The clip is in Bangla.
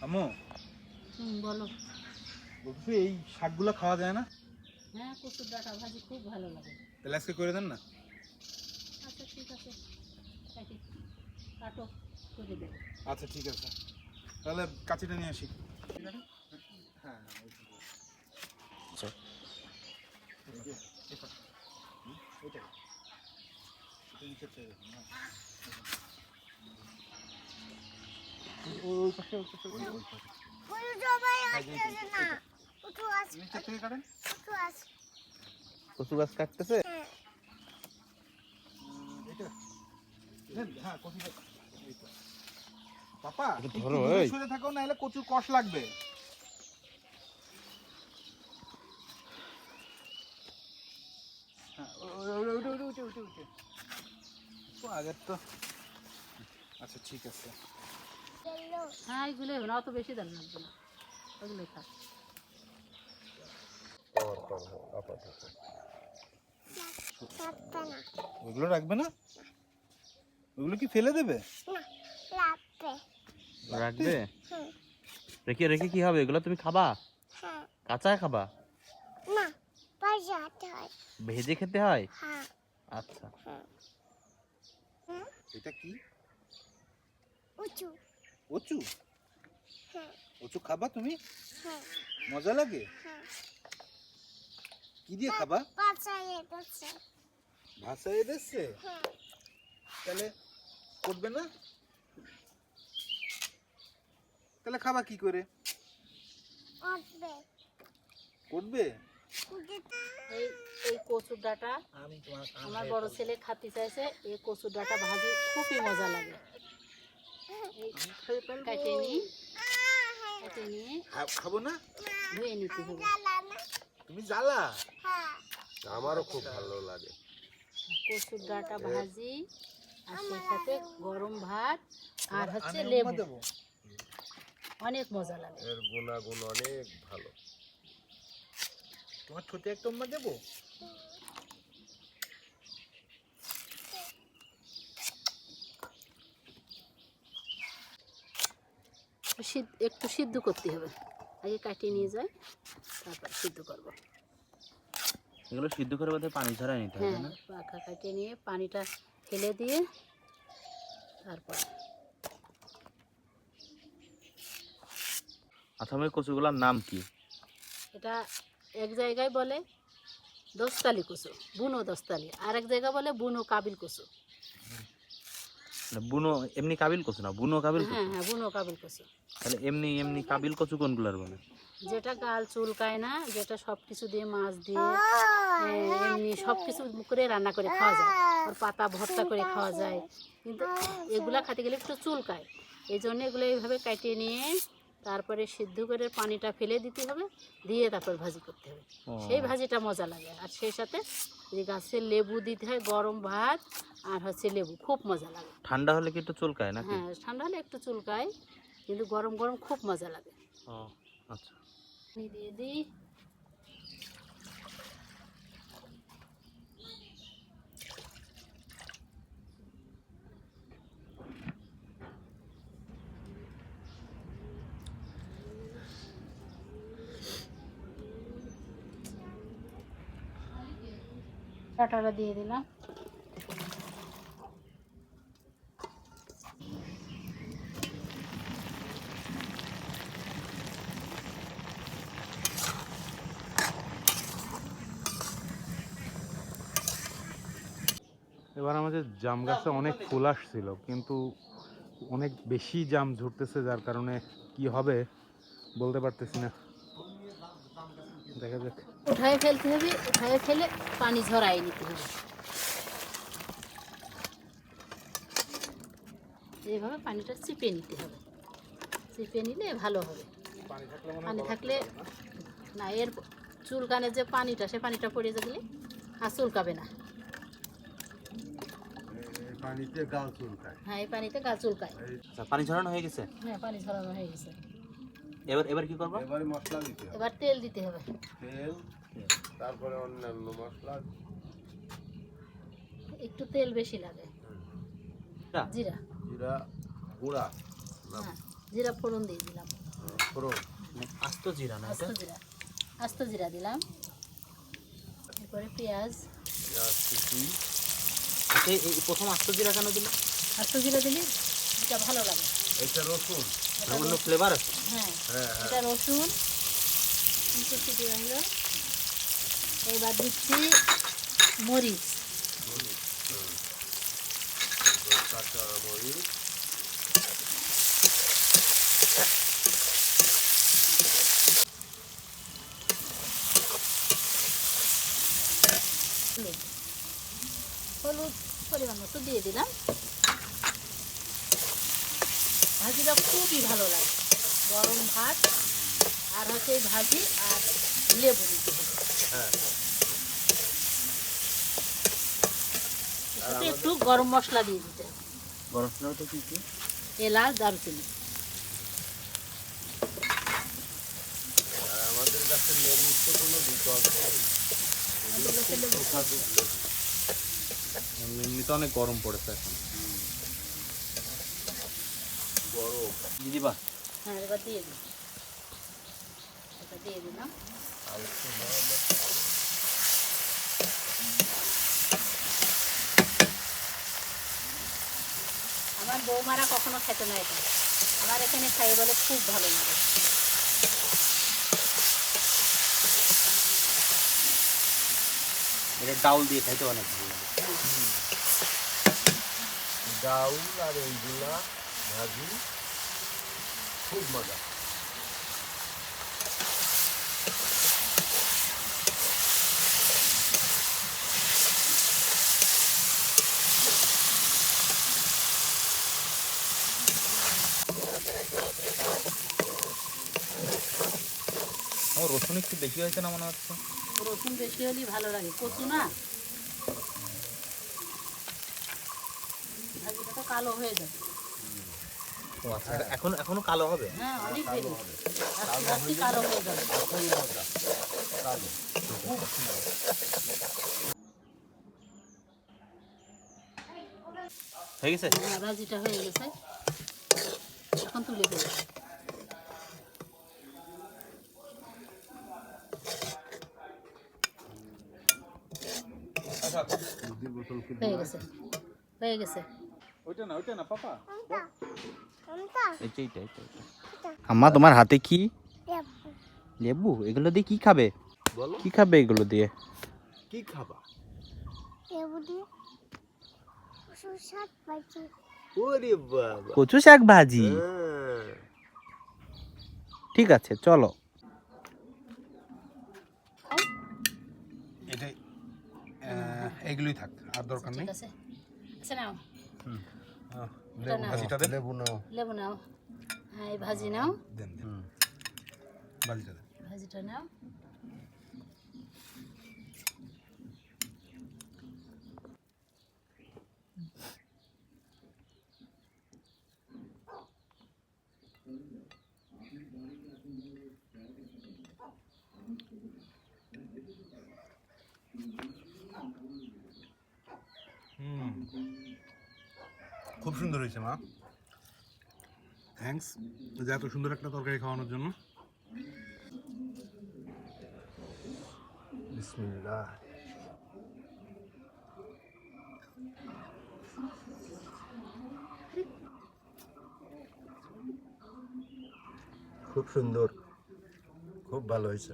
আম্মু বলো। বলছি এই শাকগুলো খাওয়া যায় না? হ্যাঁ, কচুর ডাঁটা ভাজি খুব ভালো লাগে। তাহলে আজকে করে দেন না। আচ্ছা ঠিক আছে, কাটি কাটো করে দেবো। আচ্ছা ঠিক আছে, তাহলে কাঁচিটা নিয়ে আসি। হ্যাঁ আচ্ছা কচু গাছ কাটতেছে। পাপা সরে থাকো, না হলে কচুর কষ লাগবে। আগের তো আচ্ছা ঠিক আছে। হ্যাঁ, এগুলো হবে না, অত বেশি দাম লাগবে না, ওগুলো থাক। ওগুলো রাখবে না? ওগুলো কি ফেলে দেবে? রাখবে। রেখে রেখে কি হবে? এগুলো তুমি খাবা? কাঁচা খাবা? না, ভাজতে হয়। ভেজে খেতে হয়? হ্যাঁ। আচ্ছা। এটা কি? উঁচু। কচু? হ্যাঁ। কচু খাবা তুমি? হ্যাঁ। মজা লাগে? হ্যাঁ। কি দিয়ে খাবা? বাচ্চায়ে দিচ্ছে। ভাষায় দিচ্ছে? হ্যাঁ। তাহলে করবে না? তাহলে খাবা কি করে? উঠবে। করবে? এই এই কচুর ডাঁটা আমার বড় ছেলে খাতে চাইছে। এই কচুর ডাঁটা ভাজি খুবই মজা লাগে। এই কেটে নিয়ে খাবো না? ধুয়ে নিতে হবে। তুমি জ্বালা? হ্যাঁ। আমারও খুব ভালো লাগে কচুর ডাঁটা ভাজি আর সেই সাথে গরম ভাত আর হচ্ছে লেবু, অনেক মজা লাগে। এর গুণাগুণ অনেক ভালো। তোমার ছোট একটা উম্মা দেবো? একটু সিদ্ধ করতে হবে, আগে কাটিয়ে নিয়ে যায়, তারপর সিদ্ধ করবো। এগুলো সিদ্ধ করে বোধহয় পানি ঝরাই নিতে হবে হ্যাঁ, না? পাখা কাটিয়ে নিয়ে পানিটা ফেলে দিয়ে তারপর। আচ্ছা, ওই কচুগুলোর নাম কি? এটা এক জায়গায় বলে দস্তালি কচু, বুনো দস্তালি, আর এক জায়গায় বলে বুনো কাবিল কচু। বুনো এমনি কাবিল কচু না, বুনো কাবিল কচু? হ্যাঁ হ্যাঁ, বুনো কাবিল কচু। তাহলে এমনি এমনি কাবিল কচু কোনগুলার বলে? যেটা গাল চুলকায় না, যেটা সব কিছু দিয়ে মাছ দিয়ে এমনি সব কিছু করে রান্না করে খাওয়া যায়, আর পাতা ভর্তা করে খাওয়া যায়। কিন্তু এগুলা খেতে গেলে একটু চুলকায়, এই জন্য এগুলো এইভাবে কাটিয়ে নিয়ে তারপরে সিদ্ধ করে পানিটা ফেলে দিতে হবে, দিয়ে তারপর ভাজি করতে হবে। সেই ভাজিটা মজা লাগে। আর সেই সাথে এই গাছের লেবু দিতে হয়, গরম ভাত আর হচ্ছে লেবু, খুব মজা লাগে। ঠান্ডা হলে কি একটু চুলকায় নাকি? হ্যাঁ, ঠান্ডা হলে একটু চুলকায়, কিন্তু গরম গরম খুব মজা লাগে। ও আচ্ছা। দিয়ে দিই। ডাঁটাটা দিয়ে দিলাম। এবার আমাদের জাম গাছে অনেক ফুল আসছিল, কিন্তু অনেক বেশি জাম ঝরতেছে, যার কারণে কি হবে বলতে পারতেছি না। দেখা যাক। উঠায় ফেলতে হবে, উঠায় ফেলে পানি ঝরাই নিতে হবে। এইভাবে পানিটা চিপে নিতে হবে, চিপে নিলে ভালো হবে। পানি থাকলে না, এর চুলকানের যে পানিটা, সে পানিটা পড়ে গেলে আর চুলকাবে না। পানিতে গাল চুলকায়। হ্যাঁ, এই পানিতে গা চুলকায়। আচ্ছা, পানি ঝরানো হয়ে গেছে? হ্যাঁ, পানি ঝরানো হয়ে গেছে। এবার এবার কি করব? এবারে মশলা দিতে হবে। এবার তেল দিতে হবে। তেল, তারপরে অন্যান্য মশলা। একটু তেল বেশি লাগে। জিরা, জিরা গুঁড়া। হ্যাঁ, জিরা ফোড়ন দিয়ে দিলাম। পাঁচফোড়ন আস্ত জিরা না এটা? আস্ত জিরা দিলাম, এরপরে পেঁয়াজ। পেঁয়াজ কুচি, আচ্ছা, এই প্রথম আস্ত জিরা কেন দিলে? আস্ত জিরা দিলে এটা ভালো লাগে। এটা রসুন। এটা অন্য রসুন। ফ্লেভার আছে? হ্যাঁ, হ্যাঁ হ্যাঁ, এটা রসুন কুচি দেওয়া হলো। এবার দিচ্ছি মরিচ, কাঁচা মরিচ, হলুদ, হলুদ পরিমাণ মতো দিয়ে দিলাম। ভাজিটা খুবই ভালো লাগে, গরম ভাত আর হচ্ছে এই ভাজি আর লেবু নিতে হবে। হ্যাঁ সাথে একটু গরম মশলা দিয়ে দিতে হবে, গরম মশলাটা কি কি? এলাচ দারচিনি। আর আমাদের কাছে লেবুর তো কোনো বিকল্প নেই। আমাদের কাছে লেবু খুব সুস্বাদু লেবু। এমনিতে অনেক গরম পড়েছে এখন। গরম দিদি বা হ্যাঁ, এবার দিয়ে দিই, এটা দিয়ে দিলাম। আলু ভাজা। আমার বৌমারা কখনো খেতে না এটা, আমার এখানে খাই বলে খুব ভালো লাগে। এটা ডাউল দিয়ে খাইতে অনেক ভালো লাগে। ডাউল আর এইগুলা ভাজি খুব মজা। আমার রসুন একটু বেশি হয়েছে না মনে হচ্ছে? রসুন বেশি হলেই ভালো লাগে, কচু না, ভাজিটা তো কালো হয়ে যাবে। ও আচ্ছা, এখনো কালো হবে? হ্যাঁ, অনেক দেরি, আস্তে আস্তে কালো হয়ে যাবে। আসল মজা কালো, খুব সুন্দর। হয়ে গেছে? হ্যাঁ, ভাজিটা হয়ে গেছে, এখন তুলে দেবো। দুধের বোতল কি হয়ে গেছে, হয়ে গেছে। ওইটা না পাপা। কোনটা কোনটা এইটা। আম্মা তোমার হাতে কি? লেবু লেবু? এগুলো দিয়ে কি খাবে? বলো কি খাবে এগুলো দিয়ে? কি খাবা? লেবু দিয়ে সুস্বাদ পাইছি। ওরে বাবা, কচু শাক ভাজি। হ্যাঁ। ঠিক আছে, চলো। এটাই, এগুলোই থাক, আর দরকার নেই। ঠিক আছে, আচ্ছা নাও, লেবু নাও। ভাজিটা দেন। লেবু নাও। লেবু নাও, হ্যাঁ, এই ভাজি নাও, দেন ভাজিটা দেন। ভাজিটা নাও। খুব সুন্দর হয়েছে মা, থ্যাঙ্কস যে এত সুন্দর একটা তরকারি খাওয়ানোর জন্য। বিসমিল্লাহ। খুব সুন্দর, খুব ভালো হয়েছে।